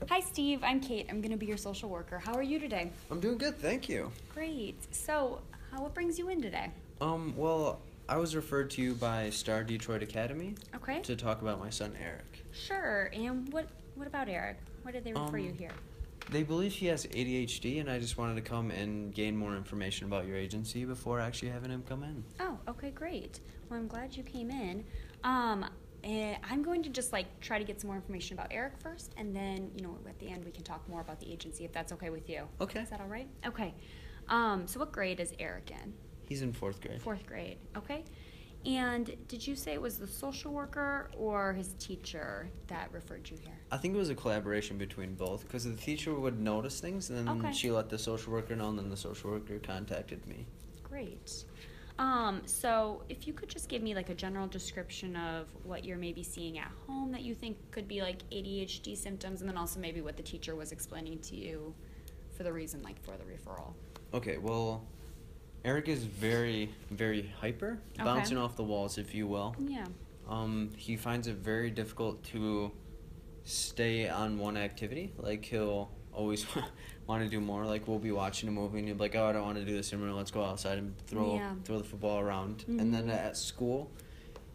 Hi, Steve. I'm Kate. I'm going to be your social worker. How are you today? I'm doing good, thank you. Great. So, what brings you in today? Well, I was referred to you by Star Detroit Academy Okay. to talk about my son Eric. Sure. And what about Eric? Why did they refer you here? They believe he has ADHD, and I just wanted to come and gain more information about your agency before actually having him come in. Oh, okay, great. Well, I'm glad you came in. I'm going to just try to get some more information about Eric first, and then at the end we can talk more about the agency if that's okay with you. Okay. Is that all right? Okay. So what grade is Eric in? He's in 4th grade. 4th grade. Okay. And did you say it was the social worker or his teacher that referred you here? I think it was a collaboration between both, because the teacher would notice things, and then she let the social worker know, and then the social worker contacted me. Great. So if you could just give me a general description of what you're maybe seeing at home that you think could be ADHD symptoms, and then also maybe what the teacher was explaining to you for the reason for the referral. Okay, well, Eric is very, very hyper, bouncing off the walls, if you will. Yeah. He finds it very difficult to stay on one activity. He'll always want to do more. We'll be watching a movie and he'll be like, oh, I don't want to do this anymore. Let's go outside and throw the football around. Mm-hmm. And then at school,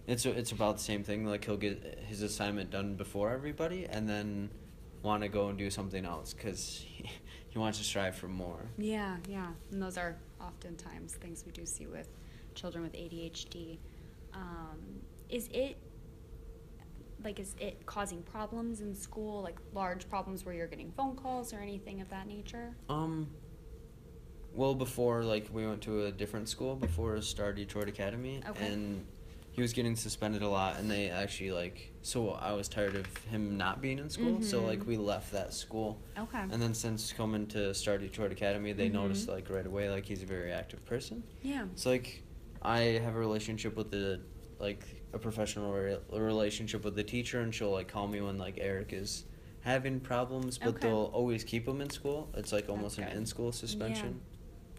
it's about the same thing. He'll get his assignment done before everybody and then want to go and do something else because he wants to strive for more. Yeah. And those are oftentimes things we do see with children with ADHD. Is it causing problems in school, large problems where you're getting phone calls or anything of that nature? Well, before, we went to a different school before Star Detroit Academy, and he was getting suspended a lot, and they actually, so I was tired of him not being in school, so, we left that school. Okay. And then since coming to Star Detroit Academy, they noticed, right away, he's a very active person. Yeah. So, I have a relationship with a professional relationship with the teacher, and she'll call me when Eric is having problems, but they'll always keep him in school. It's almost an in-school suspension. Yeah.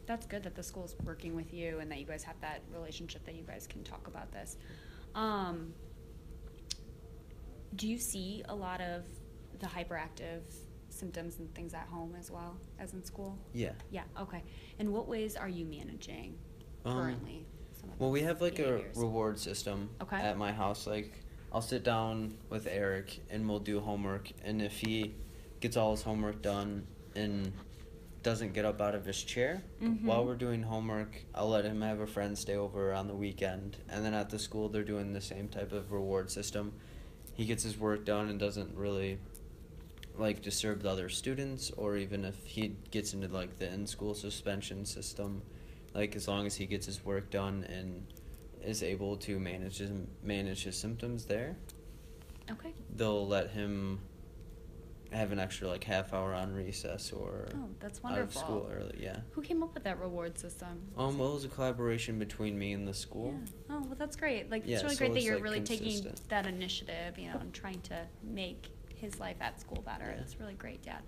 That's good that the school's working with you and that you guys have that relationship that you guys can talk about this. Do you see a lot of the hyperactive symptoms and things at home as well as in school? Yeah. Yeah, okay. And what ways are you managing currently? Well, we have a reward system at my house. I'll sit down with Eric and we'll do homework, and if he gets all his homework done and doesn't get up out of his chair while we're doing homework, I'll let him have a friend stay over on the weekend. And then at the school they're doing the same type of reward system. He gets his work done and doesn't really disturb the other students, or even if he gets into the in-school suspension system, as long as he gets his work done and is able to manage his symptoms there, they'll let him have an extra half hour on recess or that's wonderful. Out of school early. Yeah. Who came up with that reward system? Well, it was a collaboration between me and the school. Yeah. Oh, well, that's great. It's really great that you're really taking that initiative, and trying to make his life at school better. Yeah. It's really great, Dad.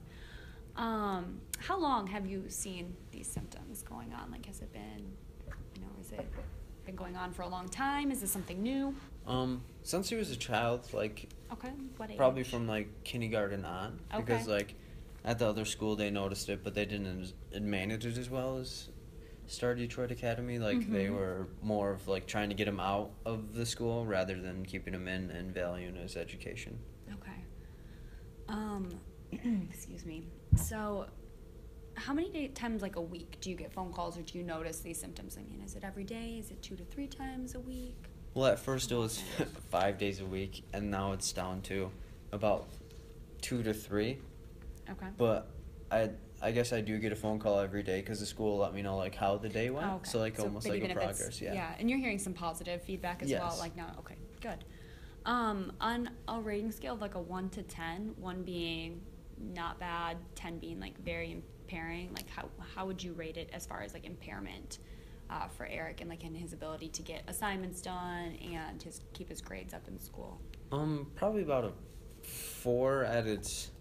How long have you seen these symptoms going on? Has it been, has it been going on for a long time? Is this something new? Since he was a child, what age? Probably from kindergarten on, because at the other school they noticed it, but they didn't manage it as well as Star Detroit Academy. They were more of trying to get him out of the school rather than keeping him in and valuing his education. Okay. Excuse me. So, how many times a week do you get phone calls, or do you notice these symptoms? Is it every day? Is it 2 to 3 times a week? Well, at first it was 5 days a week, and now it's down to about 2 to 3. Okay. But I guess I do get a phone call every day because the school will let me know how the day went. Oh, okay. So almost a progress. Yeah, and you're hearing some positive feedback as well. No, okay, good. On a rating scale of a 1 to 10, 1 being not bad, 10 being very impairing, how would you rate it as far as impairment for Eric and in his ability to get assignments done and keep his grades up in school? Probably about a 4 at its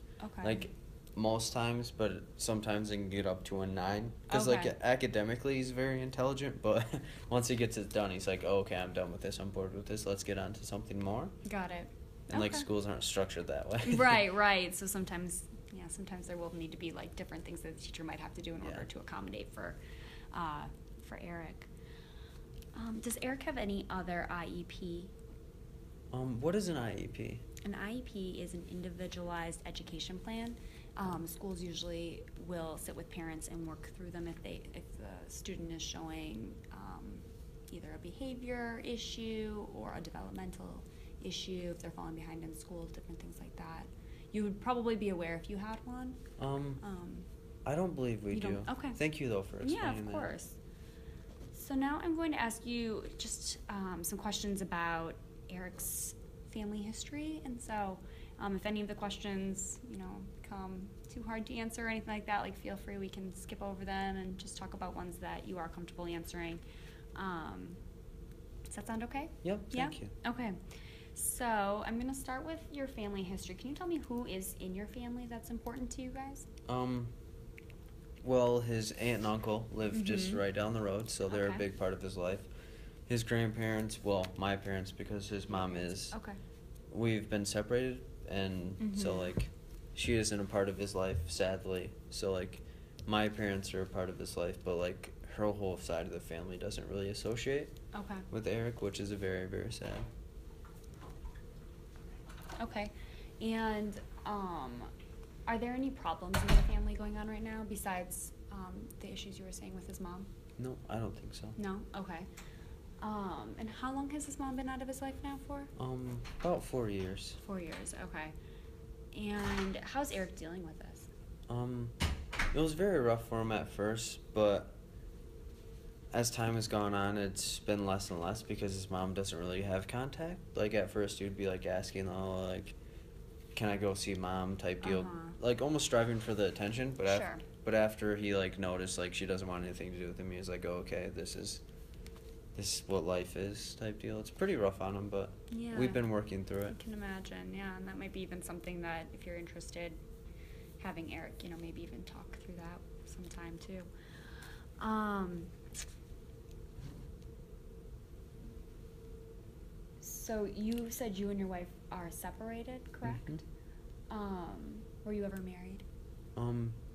most times, but sometimes it can get up to a 9 because academically he's very intelligent, but once he gets it done he's okay, I'm done with this, I'm bored with this, let's get on to something more. Got it. And schools aren't structured that way. Right. So sometimes Yeah, sometimes there will need to be like different things that the teacher might have to do in order to accommodate for Eric. Does Eric have any other IEP? What is an IEP? An IEP is an individualized education plan. Schools usually will sit with parents and work through them if the student is showing either a behavior issue or a developmental issue, if they're falling behind in school, different things like that. You would probably be aware if you had one. I don't believe we do. Okay. Thank you though for explaining that. Yeah, of course. So now I'm going to ask you just some questions about Eric's family history, and so if any of the questions come too hard to answer or anything like that, like feel free, we can skip over them and just talk about ones that you are comfortable answering. Does that sound okay? Yep. Thank you. Okay. So I'm gonna start with your family history. Can you tell me who is in your family that's important to you guys? Well, his aunt and uncle live just right down the road, so they're a big part of his life. His grandparents, well, my parents, because his mom is. Okay. We've been separated, and so like, she isn't a part of his life, sadly. So like, my parents are a part of his life, but like, her whole side of the family doesn't really associate with Eric, which is very, very sad. Okay. And are there any problems in the family going on right now besides the issues you were saying with his mom? No, I don't think so. No? Okay. And how long has his mom been out of his life now for? About 4 years. 4 years, okay. And how's Eric dealing with this? It was very rough for him at first, but as time has gone on, it's been less and less because his mom doesn't really have contact. Like, at first, he would be, like, asking, like, can I go see mom type deal. Like, almost striving for the attention, but but after he, like, noticed, like, she doesn't want anything to do with him, he was like, oh, okay, this is what life is type deal. It's pretty rough on him, but we've been working through it. I can imagine, yeah, and that might be even something that, if you're interested, having Eric, maybe even talk through that sometime, too. So you said you and your wife are separated, correct? Were you ever married?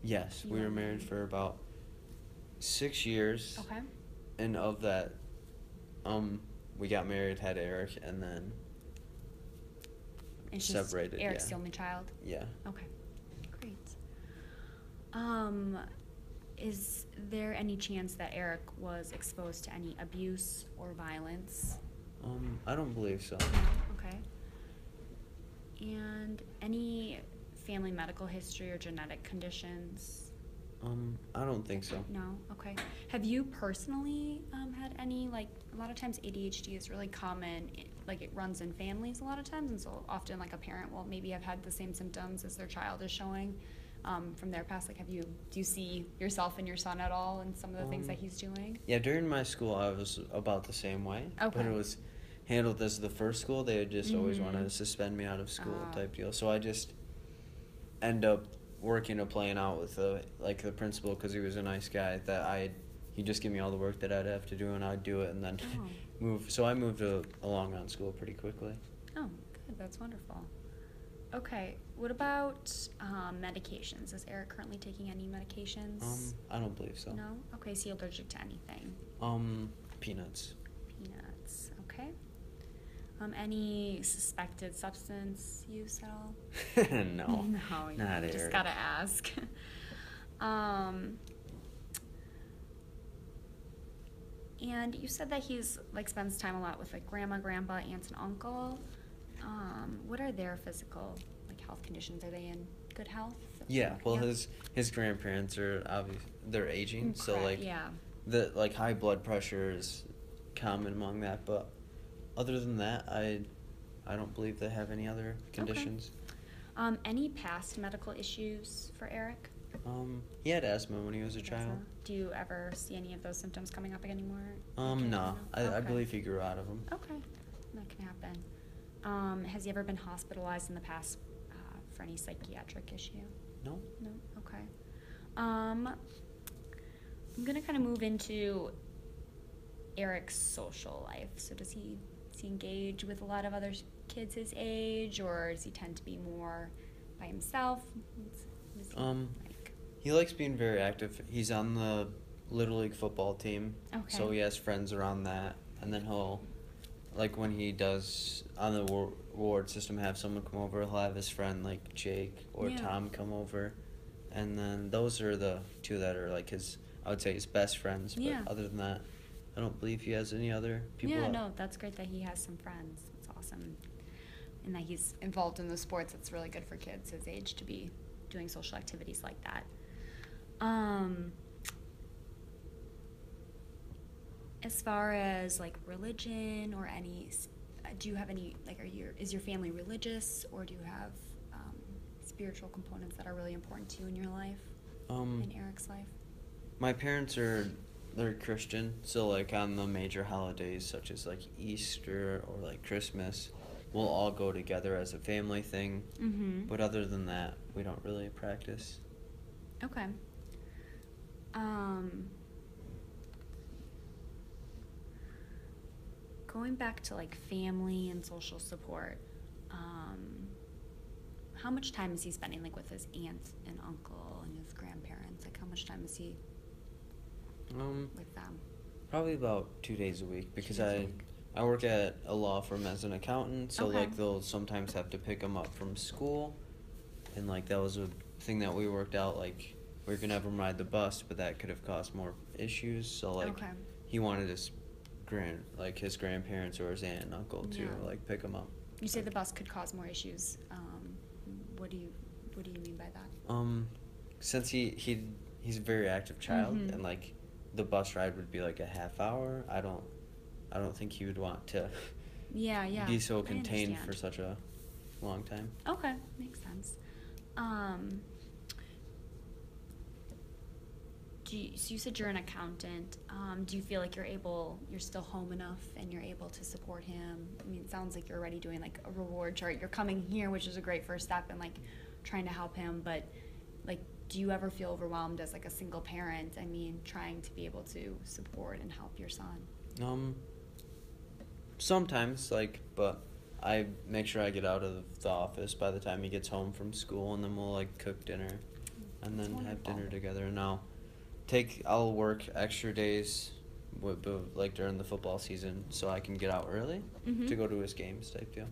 Yes, we were married for about 6 years. Okay. And of that, we got married, had Eric, and then separated. Eric's the only child? Yeah. Okay, great. Is there any chance that Eric was exposed to any abuse or violence? I don't believe so. No? Okay. And any family medical history or genetic conditions? I don't think so. No? Okay. Have you personally had any, like, a lot of times ADHD is really common, like it runs in families a lot of times, and so often like a parent will maybe have had the same symptoms as their child is showing from their past. Like, do you see yourself and your son at all in some of the things that he's doing? Yeah, during my school I was about the same way. Okay. But it was handled as the first school. They had just always wanted to suspend me out of school type deal. So I just end up working a plan out with the principal, because he was a nice guy, that he'd just give me all the work that I'd have to do, and I'd do it, and then move. So I moved along on school pretty quickly. Oh, good. That's wonderful. Okay. What about medications? Is Eric currently taking any medications? I don't believe so. No? Okay. Is he allergic to anything? Peanuts. Peanuts. Okay. Any suspected substance use at all? No. No, not you just gotta ask. And you said that he's spends time a lot with grandma, grandpa, aunts, and uncle. What are their physical health conditions? Are they in good health? Yeah. Well, his grandparents are they're aging, so the high blood pressure is common among that, but other than that, I don't believe they have any other conditions. Okay. Any past medical issues for Eric? He had asthma when he was a child. Do you ever see any of those symptoms coming up anymore? No. I believe he grew out of them. Okay, that can happen. Has he ever been hospitalized in the past for any psychiatric issue? No. No? Okay. I'm going to kind of move into Eric's social life. So does he engage with a lot of other kids his age, or does he tend to be more by himself? Like? He likes being very active. He's on the Little League football team, so he has friends around that. And then he'll, like when he does on the reward system, have someone come over. He'll have his friend like Jake or Tom come over, and then those are the two that are like I would say his best friends. But other than that, I don't believe he has any other people. Yeah, no, that's great that he has some friends. That's awesome, and that he's involved in the sports. It's really good for kids his age to be doing social activities like that. As far as like religion or any, do you have any, like, is your family religious, or do you have spiritual components that are really important to you in your life, in Eric's life? My parents they're Christian, so like on the major holidays such as like Easter or like Christmas, we'll all go together as a family thing. Mm-hmm. But other than that, we don't really practice. Okay. Going back to like family and social support, how much time is he spending like with his aunt and uncle and his grandparents? Like how much time is he with them? Probably about 2 days a week, because I work at a law firm as an accountant, so like they'll sometimes have to pick him up from school, and like that was a thing that we worked out, like we were gonna have him ride the bus, but that could have caused more issues, so like he wanted his grandparents or his aunt and uncle to like pick him up. You say the bus could cause more issues. What do you mean by that? Since he's a very active child, and like the bus ride would be like a half hour, I don't think he would want to be so contained for such a long time. Okay, makes sense. So you said you're an accountant. Do you feel like you're still home enough and you're able to support him? I mean, it sounds like you're already doing like a reward chart. You're coming here, which is a great first step in like trying to help him. But like, do you ever feel overwhelmed as like a single parent? I mean, trying to be able to support and help your son. Sometimes, but I make sure I get out of the office by the time he gets home from school, and then we'll like cook dinner, and then have dinner together. And I'll work extra days, like during the football season, so I can get out early to go to his games type deal.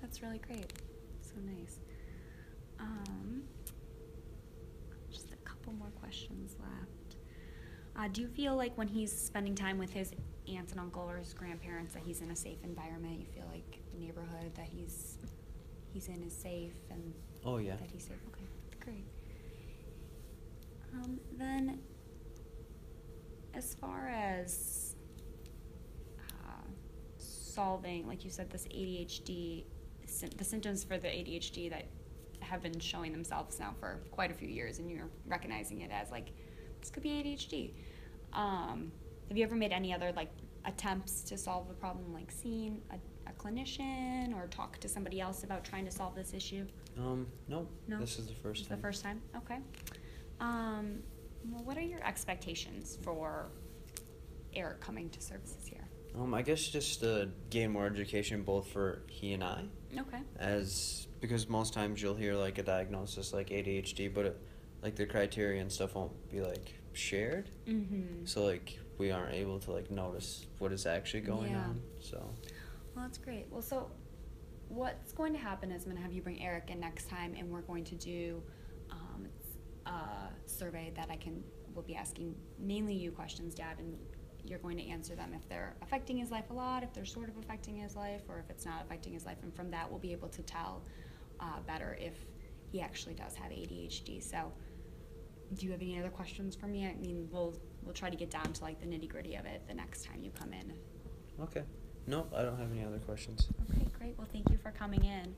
That's really great. So nice. Just a couple more questions left. Do you feel like when he's spending time with his aunt and uncle or his grandparents that he's in a safe environment? You feel like the neighborhood that he's in is safe and that he's safe? Okay, great. Then as far as solving, like you said, this ADHD, the symptoms for the ADHD that have been showing themselves now for quite a few years, and you're recognizing it as like, this could be ADHD. Have you ever made any other like attempts to solve the problem, like seeing a clinician or talk to somebody else about trying to solve this issue? No. This is the first time. The first time? Okay. Well, what are your expectations for Eric coming to services here? I guess just to gain more education, both for he and I. Okay. Because most times you'll hear like a diagnosis like ADHD, but like the criteria and stuff won't be like shared. Mm-hmm. So like we aren't able to like notice what is actually going on. So. Well, that's great. Well, so what's going to happen is I'm going to have you bring Eric in next time, and we're going to do a survey that we'll be asking mainly you questions, Dad, and you're going to answer them if they're affecting his life a lot, if they're sort of affecting his life, or if it's not affecting his life. And from that, we'll be able to tell better if he actually does have ADHD. So do you have any other questions for me? I mean, we'll try to get down to like the nitty-gritty of it the next time you come in. Okay. Nope, I don't have any other questions. Okay, great. Well, thank you for coming in.